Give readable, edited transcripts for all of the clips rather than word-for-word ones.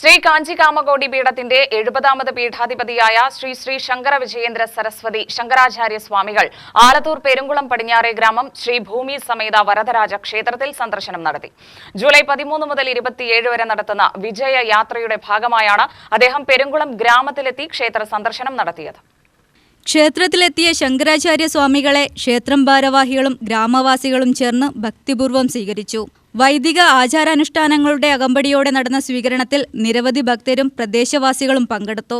ശ്രീ കാഞ്ചി കാമകോടി പീഠത്തിന്റെ 70ാമത് പീഠാധിപതിയായ ശ്രീ ശ്രീ ശങ്കര വിജയേന്ദ്ര സരസ്വതി ശങ്കരാചാര്യ സ്വാമികൾ ആലത്തൂർ പെരുങ്കുളം പടിഞ്ഞാറെ ഗ്രാമം ശ്രീ ഭൂമി സമേത വരദരാജ ക്ഷേത്രത്തിൽ സന്ദർശനം നടത്തി. ജൂലൈ 13 മുതൽ 27 വരെ നടത്തുന്ന വിജയ യാത്രയുടെ ഭാഗമായാണ് അദ്ദേഹം പെരുങ്കുളം ഗ്രാമത്തിലെത്തി ക്ഷേത്ര സന്ദർശനം നടത്തിയത്. ക്ഷേത്രത്തിലെത്തിയ ശങ്കരാചാര്യ സ്വാമികളെ ക്ഷേത്രം ഭാരവാഹികളും ഗ്രാമവാസികളും ചേർന്ന് ഭക്തിപൂർവ്വം സ്വീകരിച്ചു. വൈദിക ആചാരാനുഷ്ഠാനങ്ങളുടെ അകമ്പടിയോടെ നടന്ന സ്വീകരണത്തിൽ നിരവധി ഭക്തരും പ്രദേശവാസികളും പങ്കെടുത്തു.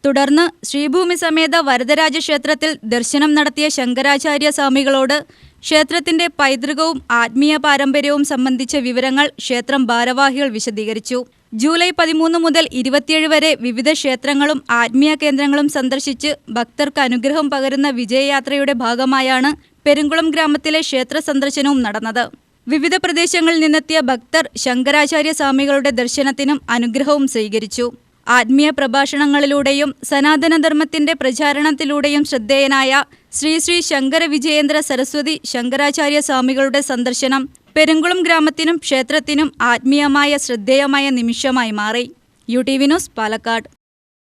തുടർന്ന് ശ്രീഭൂമി സമേത വരദരാജ ക്ഷേത്രത്തിൽ ദർശനം നടത്തിയ ശങ്കരാചാര്യ സ്വാമികളോട് ക്ഷേത്രത്തിന്റെ പൈതൃകവും ആത്മീയ പാരമ്പര്യവും സംബന്ധിച്ച വിവരങ്ങൾ ക്ഷേത്രം ഭാരവാഹികൾ വിശദീകരിച്ചു. ജൂലൈ 13 മുതൽ 27 വരെ വിവിധ ക്ഷേത്രങ്ങളും ആത്മീയ കേന്ദ്രങ്ങളും സന്ദർശിച്ച് ഭക്തർക്ക് അനുഗ്രഹം പകരുന്ന വിജയയാത്രയുടെ ഭാഗമായാണ് പെരുങ്കുളം ഗ്രാമത്തിലെ ക്ഷേത്ര സന്ദർശനവും നടന്നത്. വിവിധ പ്രദേശങ്ങളിൽ നിന്നെത്തിയ ഭക്തർ ശങ്കരാചാര്യ സ്വാമികളുടെ ദർശനത്തിനും അനുഗ്രഹവും സ്വീകരിച്ചു. ആത്മീയ പ്രഭാഷണങ്ങളിലൂടെയും സനാതനധർമ്മത്തിന്റെ പ്രചാരണത്തിലൂടെയും ശ്രദ്ധേയനായ ശ്രീ ശ്രീ ശങ്കര വിജയേന്ദ്ര സരസ്വതി ശങ്കരാചാര്യ സ്വാമികളുടെ സന്ദർശനം പെരുങ്കുളം ഗ്രാമത്തിനും ക്ഷേത്രത്തിനും ആത്മീയമായ ശ്രദ്ധേയമായ നിമിഷമായി മാറി. UTV news, Palakkad.